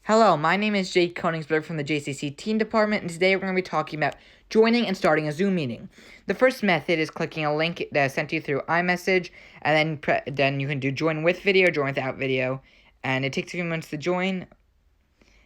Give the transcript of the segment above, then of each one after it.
Hello, my name is Jake Koenigsberg from the JCC Teen Department, and today we're going to be talking about joining and starting a Zoom meeting. The first method is clicking a link that is sent to you through iMessage, and then you can do join with video, join without video, and it takes a few minutes to join.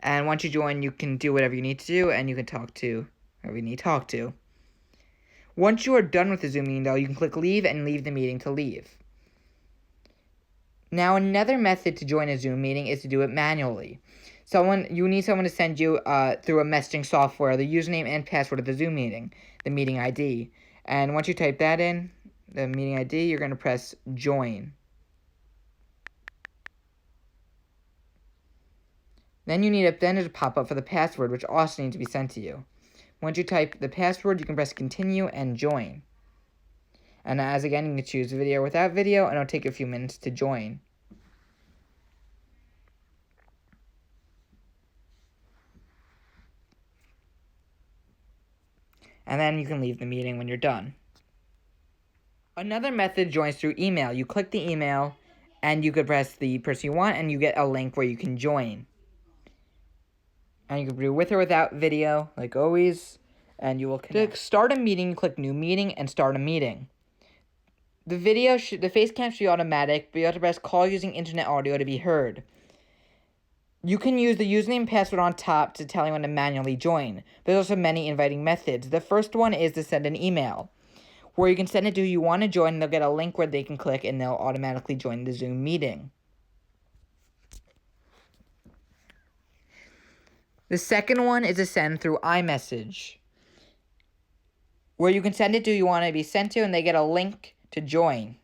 And once you join, you can do whatever you need to do, and you can talk to whoever you need to talk to. Once you are done with the Zoom meeting, though, you can click leave and leave the meeting to leave. Now, another method to join a Zoom meeting is to do it manually. You need someone to send you through a messaging software the username and password of the Zoom meeting, the meeting ID. And once you type that in, the meeting ID, you're going to press join. Then there's a pop-up for the password, which also needs to be sent to you. Once you type the password, you can press continue and join. And as again, you can choose video without video, and it'll take a few minutes to join. And then you can leave the meeting when you're done. Another method joins through email. You click the email, and you could press the person you want, and you get a link where you can join. And you can do with or without video, like always, and you will connect. To start a meeting, you click New Meeting and Start a Meeting. The face cam should be automatic, but you have to press Call using internet audio to be heard. You can use the username and password on top to tell anyone to manually join. But there's also many inviting methods. The first one is to send an email, where you can send it to who you want to join, and they'll get a link where they can click, and they'll automatically join the Zoom meeting. The second one is to send through iMessage, where you can send it to who you want to be sent to, and they get a link to join.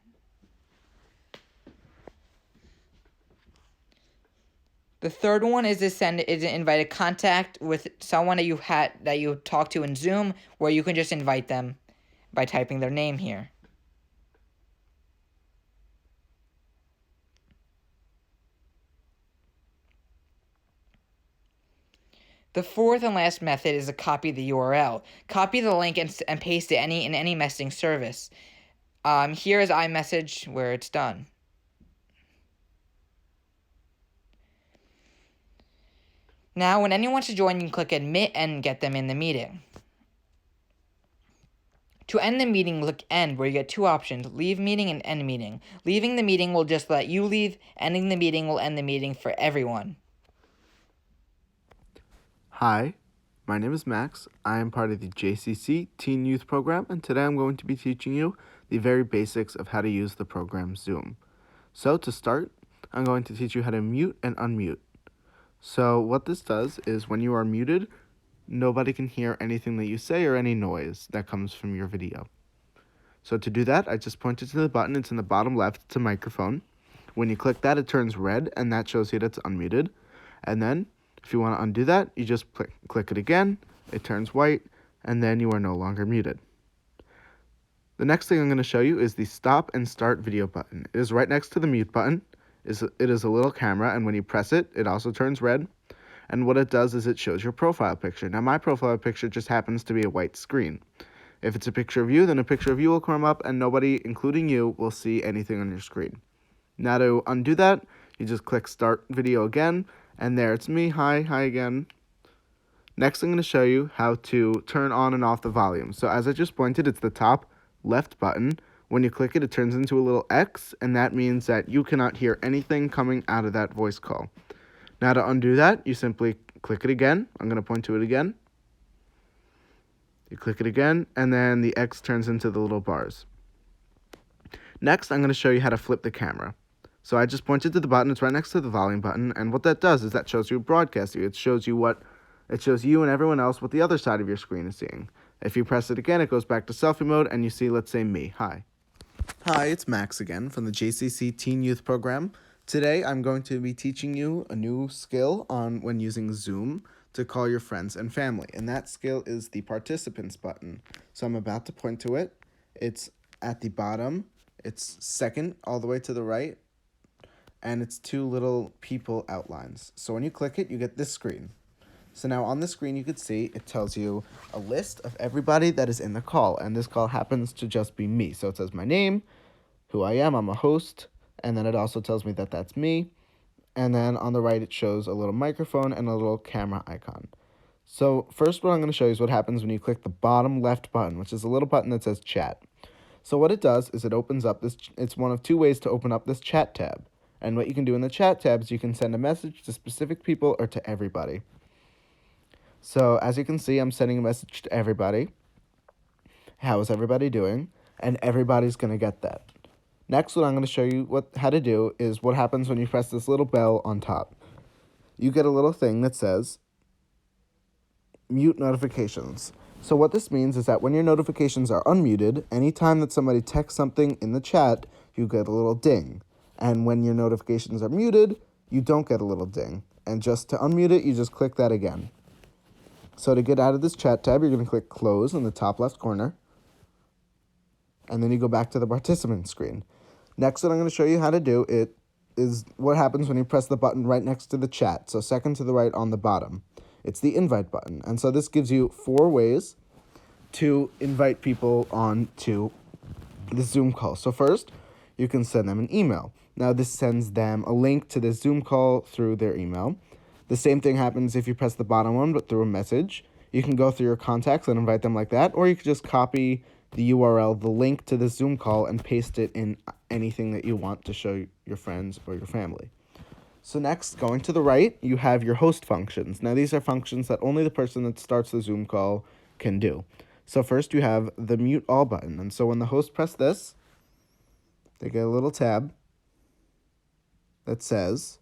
The third one is to invite a contact with someone that you talked to in Zoom, where you can just invite them by typing their name here. The fourth and last method is to copy the URL. Copy the link and paste it in any messaging service. Here is iMessage where it's done. Now, when anyone wants to join, you can click Admit and get them in the meeting. To end the meeting, click End, where you get two options, Leave Meeting and End Meeting. Leaving the meeting will just let you leave. Ending the meeting will end the meeting for everyone. Hi, my name is Max. I am part of the JCC Teen Youth Program, and today I'm going to be teaching you the very basics of how to use the program Zoom. So to start, I'm going to teach you how to mute and unmute. So what this does is when you are muted, nobody can hear anything that you say or any noise that comes from your video. So to do that, I just pointed to the button. It's in the bottom left. It's a microphone. When you click that, it turns red, and that shows you that it's unmuted. And then if you want to undo that, you just click it again, it turns white, and then you are no longer muted. The next thing I'm going to show you is the stop and start video button. It is right next to the mute button. It is a little camera, and when you press it, it also turns red. And what it does is it shows your profile picture. Now, my profile picture just happens to be a white screen. If it's a picture of you, then a picture of you will come up, and nobody, including you, will see anything on your screen. Now, to undo that, you just click Start Video again, and there it's me. Hi again. Next, I'm going to show you how to turn on and off the volume. So as I just pointed, it's the top left button. When you click it, it turns into a little X, and that means that you cannot hear anything coming out of that voice call. Now to undo that, you simply click it again. I'm going to point to it again. You click it again, and then the X turns into the little bars. Next, I'm going to show you how to flip the camera. So I just pointed to the button. It's right next to the volume button, and what that does is that shows you broadcast view. It shows you and everyone else what the other side of your screen is seeing. If you press it again, it goes back to selfie mode, and you see, let's say, me. Hi, it's Max again from the JCC Teen Youth Program. Today, I'm going to be teaching you a new skill on when using Zoom to call your friends and family, and that skill is the participants button. So I'm about to point to it. It's at the bottom. It's second all the way to the right, and it's two little people outlines. So when you click it, you get this screen. So now on the screen, you could see it tells you a list of everybody that is in the call, and this call happens to just be me. So it says my name, who I am, I'm a host, and then it also tells me that that's me, and then on the right it shows a little microphone and a little camera icon. So first what I'm going to show you is what happens when you click the bottom left button, which is a little button that says chat. So what it does is it opens up this, it's one of two ways to open up this chat tab. And what you can do in the chat tab is you can send a message to specific people or to everybody. So as you can see, I'm sending a message to everybody. How is everybody doing? And everybody's going to get that. Next, what I'm going to show you how to do is what happens when you press this little bell on top. You get a little thing that says mute notifications. So what this means is that when your notifications are unmuted, anytime that somebody texts something in the chat, you get a little ding. And when your notifications are muted, you don't get a little ding. And just to unmute it, you just click that again. So to get out of this chat tab, you're going to click close in the top left corner. And then you go back to the participant screen. Next, what I'm going to show you how to do it is what happens when you press the button right next to the chat. So second to the right on the bottom. It's the invite button. And so this gives you 4 ways to invite people on to the Zoom call. So first, you can send them an email. Now this sends them a link to the Zoom call through their email. The same thing happens if you press the bottom one, but through a message. You can go through your contacts and invite them like that, or you can just copy the URL, the link to the Zoom call, and paste it in anything that you want to show your friends or your family. So next, going to the right, you have your host functions. Now these are functions that only the person that starts the Zoom call can do. So first you have the mute all button. And so when the host press this, they get a little tab that says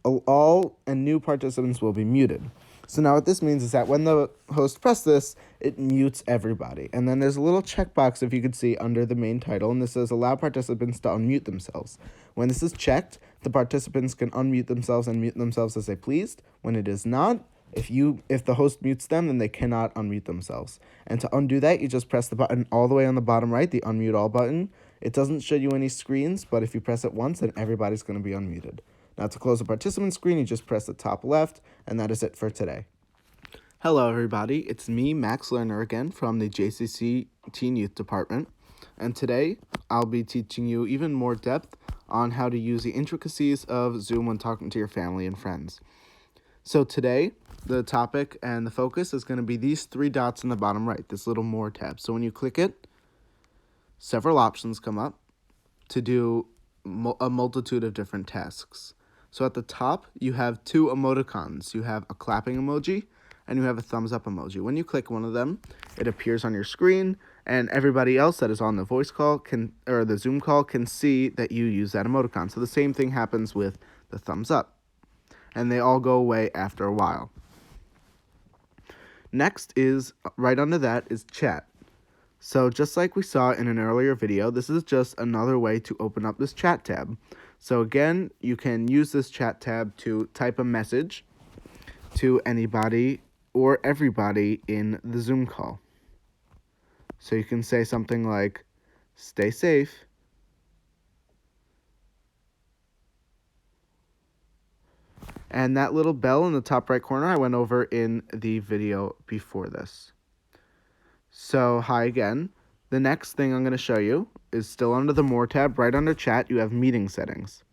all and new participants will be muted. So now what this means is that when the host press this, it mutes everybody. And then there's a little checkbox, if you could see, under the main title, and this says allow participants to unmute themselves. When this is checked, the participants can unmute themselves and mute themselves as they pleased. When it is not, if the host mutes them, then they cannot unmute themselves. And to undo that, you just press the button all the way on the bottom right, the unmute all button. It doesn't show you any screens, but if you press it once, then everybody's going to be unmuted. Now to close the participant screen, you just press the top left, and that is it for today. Hello everybody, it's me, Max Lerner again from the JCC Teen Youth Department, and today I'll be teaching you even more depth on how to use the intricacies of Zoom when talking to your family and friends. So today, the topic and the focus is going to be these 3 dots in the bottom right, this little More tab. So when you click it, several options come up to do a multitude of different tasks. So at the top, you have 2 emoticons. You have a clapping emoji and you have a thumbs up emoji. When you click one of them, it appears on your screen, and everybody else that is on the voice call or the Zoom call can see that you use that emoticon. So the same thing happens with the thumbs up, and they all go away after a while. Next is, right under that is chat. So just like we saw in an earlier video, this is just another way to open up this chat tab. So again, you can use this chat tab to type a message to anybody or everybody in the Zoom call. So you can say something like, stay safe. And that little bell in the top right corner, I went over in the video before this. So hi again. The next thing I'm going to show you is still under the More tab. Right under chat, you have meeting settings.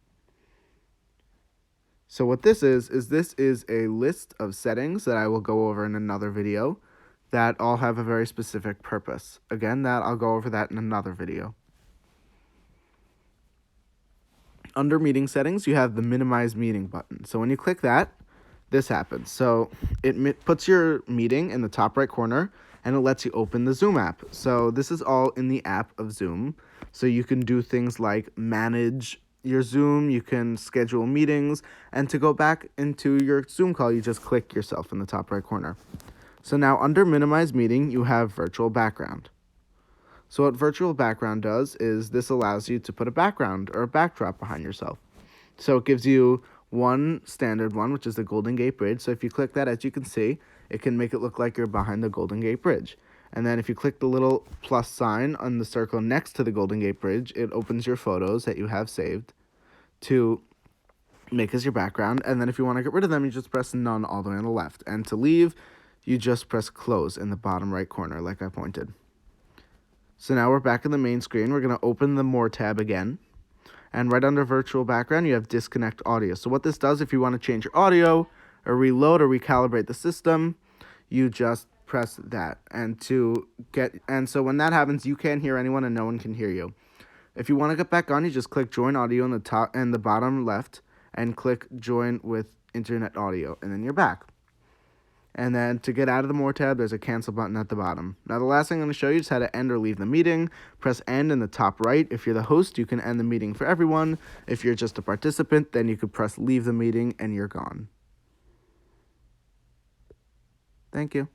So what this is a list of settings that I will go over in another video that all have a very specific purpose. Again, I'll go over that in another video. Under meeting settings, you have the minimize meeting button. So when you click that, this happens. So it puts your meeting in the top right corner, and it lets you open the Zoom app. So this is all in the app of Zoom. So you can do things like manage your Zoom, you can schedule meetings, and to go back into your Zoom call, you just click yourself in the top right corner. So now under minimize meeting, you have virtual background. So what virtual background does is this allows you to put a background or a backdrop behind yourself. So it gives you one standard one, which is the Golden Gate Bridge. So if you click that, as you can see, it can make it look like you're behind the Golden Gate Bridge. And then if you click the little plus sign on the circle next to the Golden Gate Bridge, it opens your photos that you have saved to make as your background. And then if you want to get rid of them, you just press none all the way on the left. And to leave, you just press close in the bottom right corner like I pointed. So now we're back in the main screen. We're going to open the More tab again. And right under virtual background, you have disconnect audio. So what this does, if you want to change your audio or reload or recalibrate the system, you just press that. And so when that happens, you can't hear anyone and no one can hear you. If you want to get back on, you just click join audio in the top and the bottom left and click join with internet audio, and then you're back. And then to get out of the More tab, there's a cancel button at the bottom. Now the last thing I'm going to show you is how to end or leave the meeting. Press end in the top right. If you're the host, you can end the meeting for everyone. If you're just a participant, then you could press leave the meeting and you're gone. Thank you.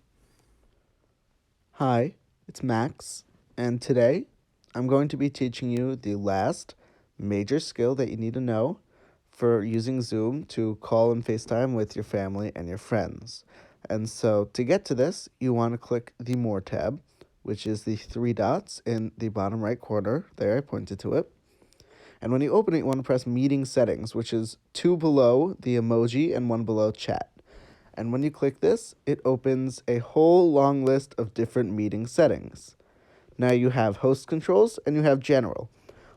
Hi, it's Max, and today I'm going to be teaching you the last major skill that you need to know for using Zoom to call and FaceTime with your family and your friends. And so to get to this, you want to click the More tab, which is the 3 dots in the bottom right corner. There, I pointed to it. And when you open it, you want to press Meeting Settings, which is 2 below the emoji and 1 below chat. And when you click this, it opens a whole long list of different meeting settings. Now you have host controls and you have general.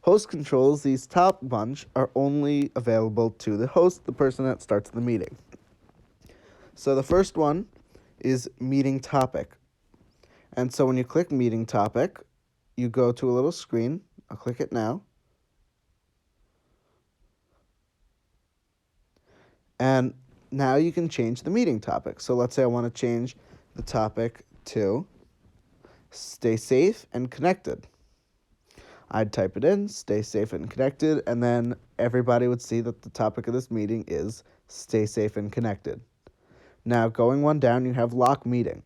Host controls, these top bunch, are only available to the host, the person that starts the meeting. So the first one is meeting topic. And so when you click meeting topic, you go to a little screen. I'll click it now. And now you can change the meeting topic. So let's say I want to change the topic to stay safe and connected. I'd type it in, stay safe and connected, and then everybody would see that the topic of this meeting is stay safe and connected. Now, going one down, you have lock meeting.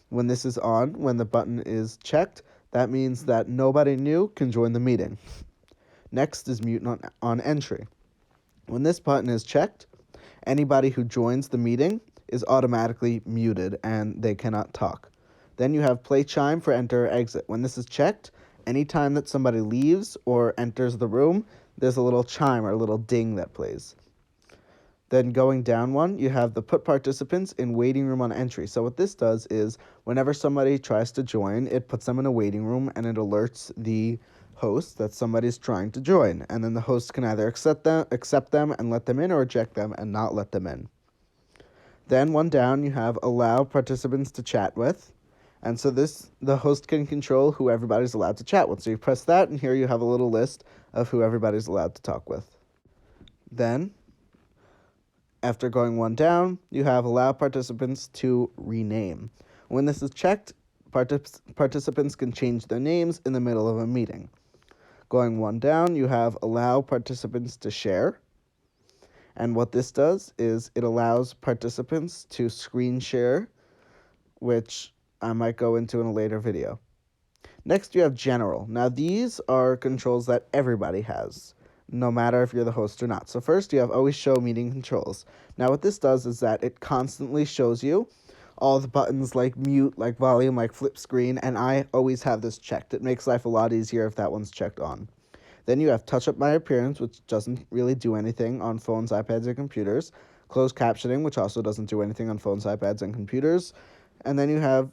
When this is on, when the button is checked, that means that nobody new can join the meeting. Next is mute on entry. When this button is checked, anybody who joins the meeting is automatically muted and they cannot talk. Then you have play chime for enter or exit. When this is checked, anytime that somebody leaves or enters the room, there's a little chime or a little ding that plays. Then going down one, you have the put participants in waiting room on entry. So what this does is whenever somebody tries to join, it puts them in a waiting room and it alerts the host that somebody's trying to join. And then the host can either accept them and let them in or reject them and not let them in. Then one down, you have allow participants to chat with. And so the host can control who everybody's allowed to chat with. So you press that, and here you have a little list of who everybody's allowed to talk with. Then, after going one down, you have allow participants to rename. When this is checked, participants can change their names in the middle of a meeting. Going one down, you have allow participants to share. And what this does is it allows participants to screen share, which I might go into in a later video. Next, you have general. Now, these are controls that everybody has, no matter if you're the host or not. So first, you have always show meeting controls. Now, what this does is that it constantly shows you all the buttons like mute, like volume, like flip screen, and I always have this checked. It makes life a lot easier if that one's checked on. Then you have touch up my appearance, which doesn't really do anything on phones, iPads, and computers. Closed captioning, which also doesn't do anything on phones, iPads, and computers. And then you have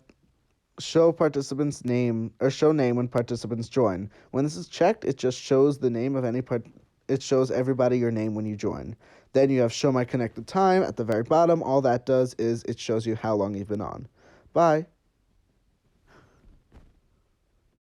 show participants name or show name when participants join. When this is checked, it just shows the name of it shows everybody your name when you join. Then you have show my connected time at the very bottom. All that does is it shows you how long you've been on. Bye.